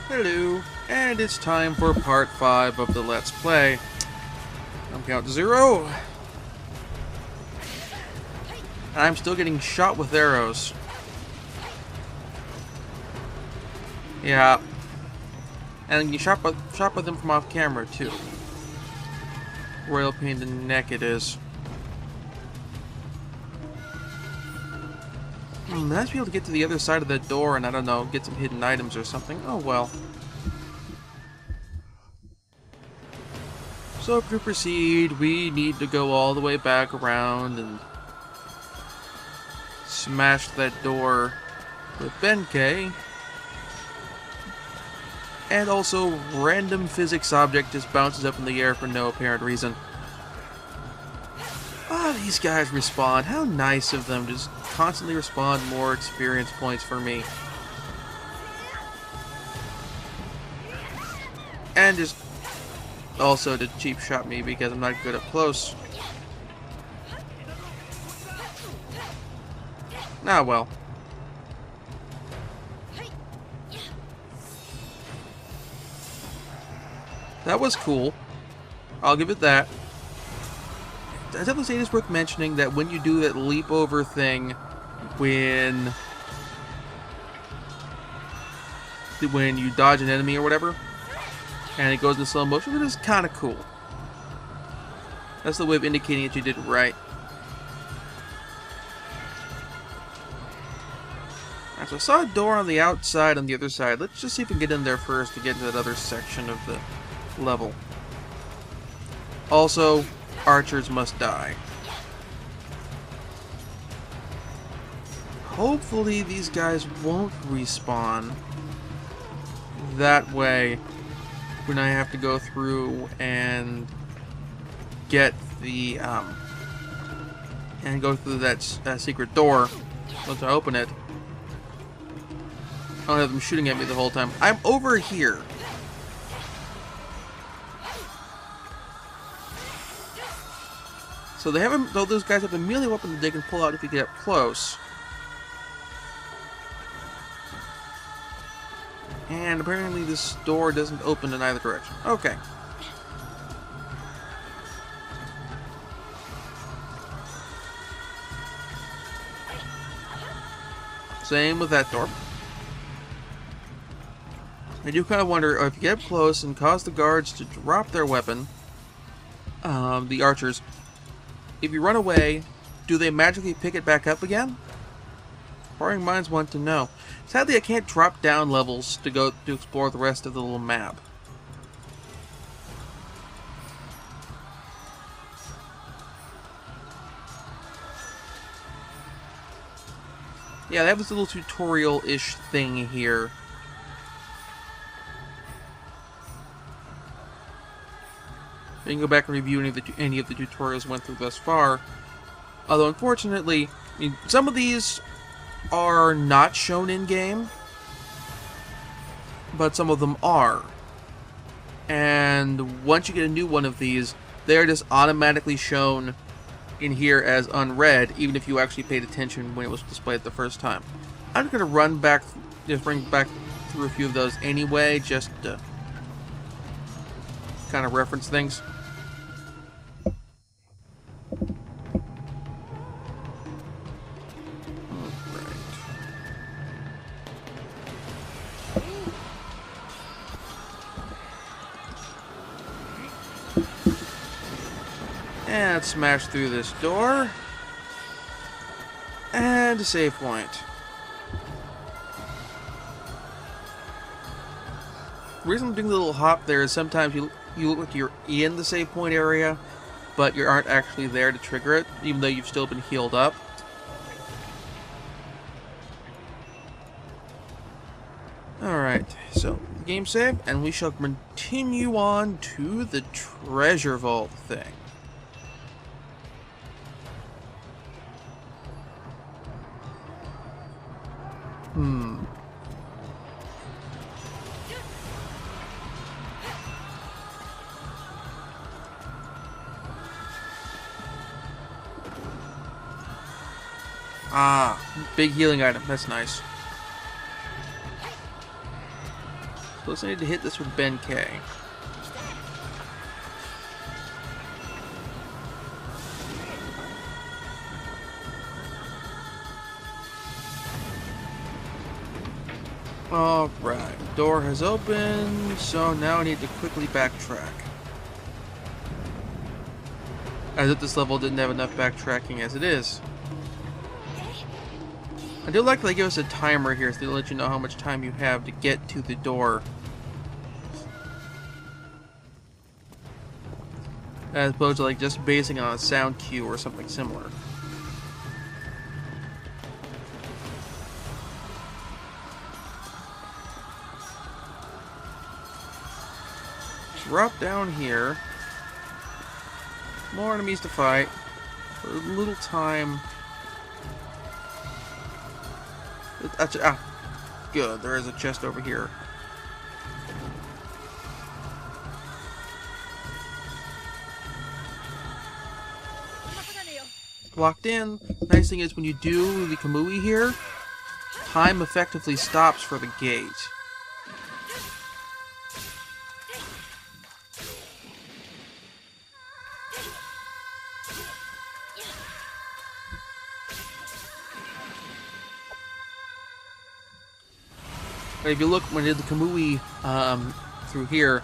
Hello, and it's time for part 5 of the Let's Play. I'm count 0. I'm still getting shot with arrows. Yeah. And you shot with them from off camera, too. Royal pain in the neck it is. Nice to be able to get to the other side of the door and, I don't know, get some hidden items or something. Oh well. So to proceed, we need to go all the way back around and smash that door with Benkei. And also, random physics object just bounces up in the air for no apparent reason. Ah, these guys respawn. How nice of them. Just constantly respawn more experience points for me. And just also to cheap shot me because I'm not good up close. Ah, well. That was cool. I'll give it that. I definitely say it's worth mentioning that when you do that leap over thing, when you dodge an enemy or whatever, and it goes in slow motion, it is kind of cool. That's the way of indicating that you did it right. Alright, so I saw a door on the outside on the other side. Let's just see if we can get in there first to get into that other section of the level. Also, archers must die. Hopefully these guys won't respawn. That way, when I have to go through and get the and go through that secret door, once I open it, I don't have them shooting at me the whole time. I'm over here. So they haven't, though those guys have a melee weapon that they can pull out if you get up close. And apparently this door doesn't open in either direction. Okay. Same with that door. I do kind of wonder if you get up close and cause the guards to drop their weapon, the archers, if you run away, do they magically pick it back up again? Inquiring minds want to know. Sadly, I can't drop down levels to go to explore the rest of the little map. Yeah, they have this little tutorial-ish thing here. You can go back and review any of the tutorials went through thus far. Although, unfortunately, some of these are not shown in-game, but some of them are. And once you get a new one of these, they're just automatically shown in here as unread, even if you actually paid attention when it was displayed the first time. I'm just going to run back, just bring back through a few of those anyway, just to kind of reference things. And smash through this door. And a save point. The reason I'm doing the little hop there is sometimes you look like you're in the save point area, but you aren't actually there to trigger it, even though you've still been healed up. Alright, so game save, and we shall continue on to the treasure vault thing. Ah, big healing item. That's nice. Looks like I need to hit this with Benkei. Alright, door has opened, so now I need to quickly backtrack. As if this level didn't have enough backtracking as it is. I do like that they give us a timer here, so they let you know how much time you have to get to the door. As opposed to like just basing on a sound cue or something similar. Drop down here. More enemies to fight. For a little time. Good. There is a chest over here. Locked in. Nice thing is when you do the Kamui here, time effectively stops for the gate. If you look when I did the Kamui through here,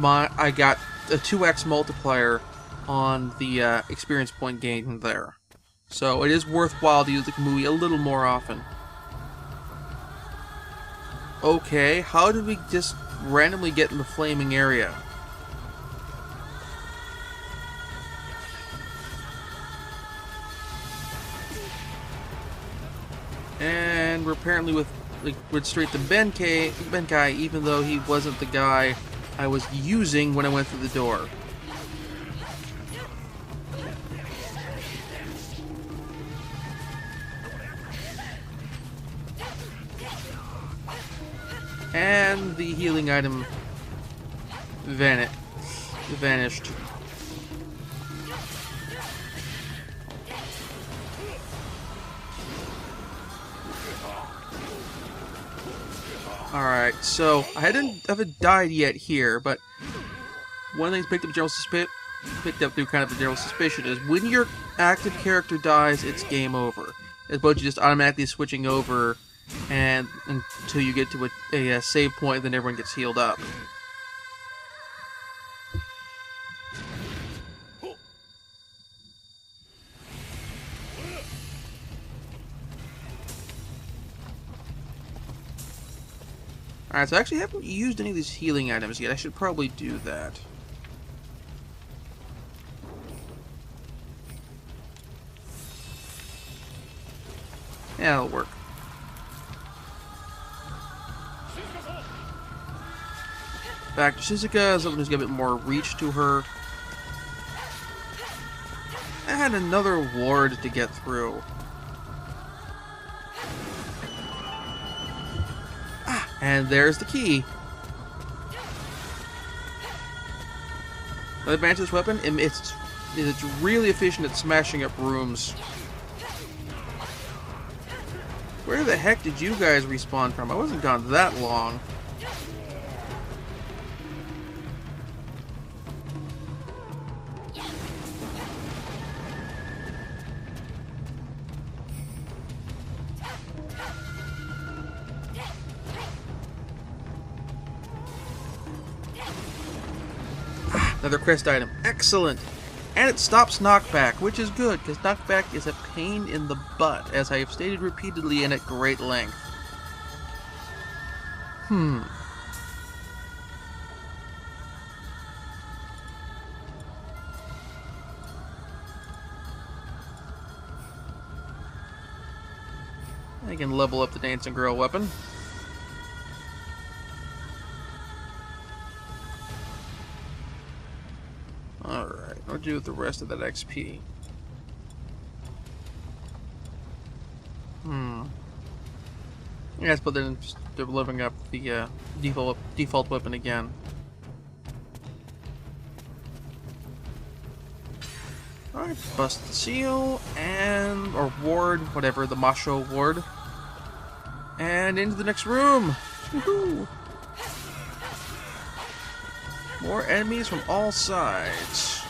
I got a 2x multiplier on the experience point gain there. So it is worthwhile to use the Kamui a little more often. Okay, how did we just randomly get in the flaming area? And we're apparently went straight to Benkei, even though he wasn't the guy I was using when I went through the door. And the healing item vanished. Alright, so I haven't died yet here, but one of the things picked up through kind of the general suspicion is when your active character dies, it's game over. As opposed to just automatically switching over and until you get to a save point, then everyone gets healed up. Alright, so I actually haven't used any of these healing items yet. I should probably do that. Yeah, that'll work. Back to Shizuka, something who's got a bit more reach to her. I had another ward to get through. And there's the key. The advanced weapon, it's really efficient at smashing up rooms. Where the heck did you guys respawn from? I wasn't gone that long. Another quest item. Excellent! And it stops knockback, which is good, because knockback is a pain in the butt, as I have stated repeatedly and at great length. I can level up the dancing girl weapon. Alright, what do with the rest of that XP? Yes, but then they're leveling up the default weapon again. Alright, bust the seal, or ward, whatever, the Masho ward. And into the next room! Woohoo! More enemies from all sides.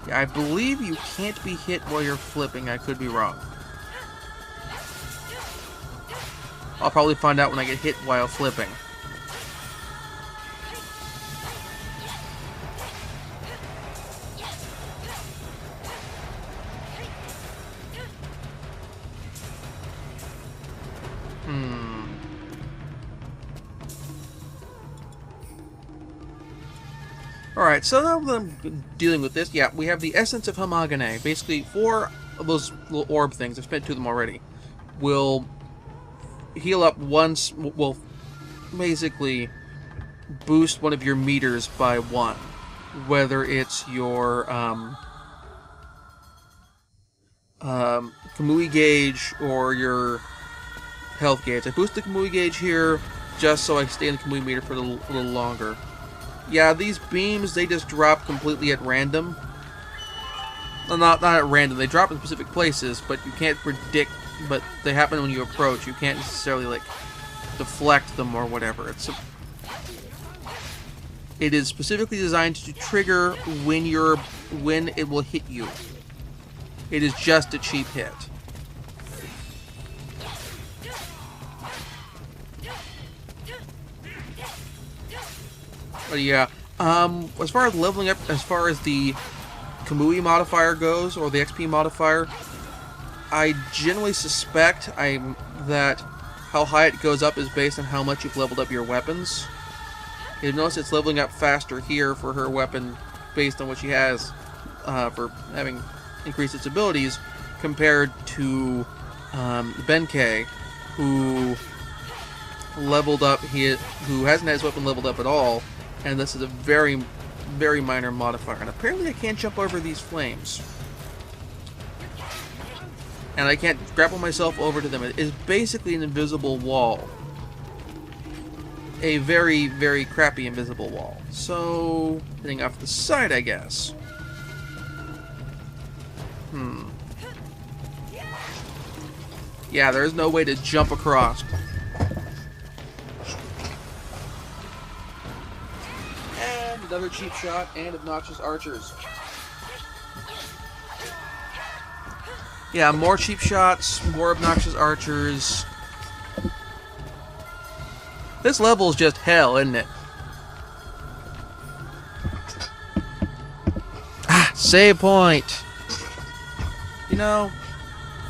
Yeah, I believe you can't be hit while you're flipping. I could be wrong. I'll probably find out when I get hit while flipping. Alright, so now that I'm dealing with this, yeah, we have the Essence of Amahagane. Basically, 4 of those little orb things, I've spent 2 of them already, will heal up once, will basically boost one of your meters by 1. Whether it's your Kamui gauge or your health gauge. I boost the Kamui gauge here just so I stay in the Kamui meter for a little longer. Yeah, these beams, they just drop completely at random. Well, not at random, they drop in specific places, but you can't predict, but they happen when you approach. You can't necessarily, like, deflect them or whatever. It is specifically designed to trigger when it will hit you. It is just a cheap hit. But yeah, as far as leveling up, as far as the Kamui modifier goes, or the XP modifier, I generally suspect that how high it goes up is based on how much you've leveled up your weapons. You'll notice it's leveling up faster here for her weapon based on what she has for having increased its abilities, compared to Benkei, who leveled up, who hasn't had his weapon leveled up at all. And this is a very, very minor modifier. And apparently I can't jump over these flames. And I can't grapple myself over to them. It is basically an invisible wall. A very, very crappy invisible wall. So, hitting off the side, I guess. Yeah, there's no way to jump across. Another cheap shot and obnoxious archers. Yeah, more cheap shots, more obnoxious archers. This level is just hell, isn't it? Ah, save point! You know,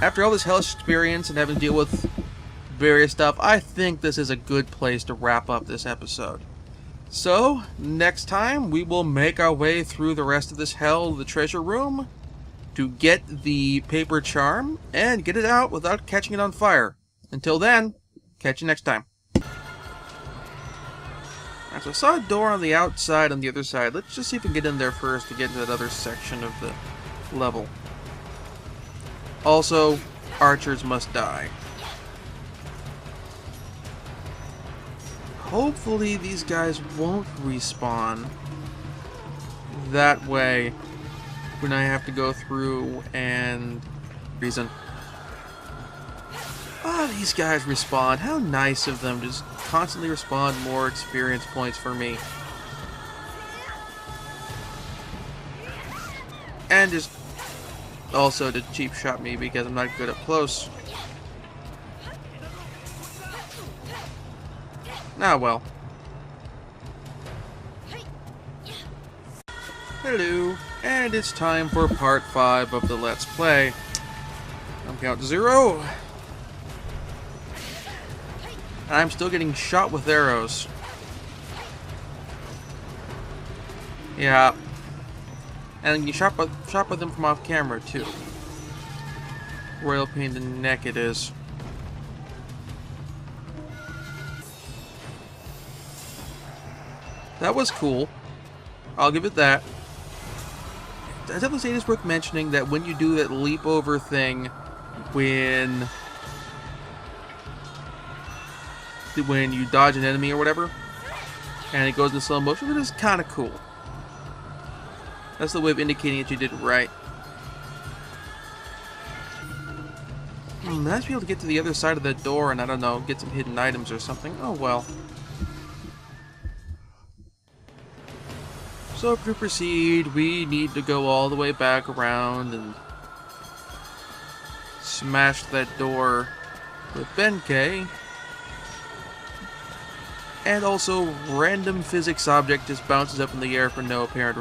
after all this hellish experience and having to deal with various stuff, I think this is a good place to wrap up this episode. So, next time we will make our way through the rest of this hell, the treasure room, to get the paper charm and get it out without catching it on fire. Until then, catch you next time. Alright, so I saw a door on the outside on the other side. Let's just see if we can get in there first to get into that other section of the level. Also, archers must die. Hopefully these guys won't respawn. That way, when I have to go through and... reason. Ah, these guys respawn. How nice of them. Just constantly respawn more experience points for me. And just also to cheap shot me because I'm not good up close. Ah, well. Hello, and it's time for part 5 of the Let's Play. On count 0. I'm still getting shot with arrows. Yeah. And you shot with them from off camera, too. Royal pain in the neck it is. That was cool. I'll give it that. I definitely say it's worth mentioning that when you do that leap over thing, when you dodge an enemy or whatever, and it goes in slow motion, it is kind of cool. That's the way of indicating that you did it right. Nice to be able to get to the other side of that door and, I don't know, get some hidden items or something. Oh well. So to proceed, we need to go all the way back around and smash that door with Benkei. And also, random physics object just bounces up in the air for no apparent reason.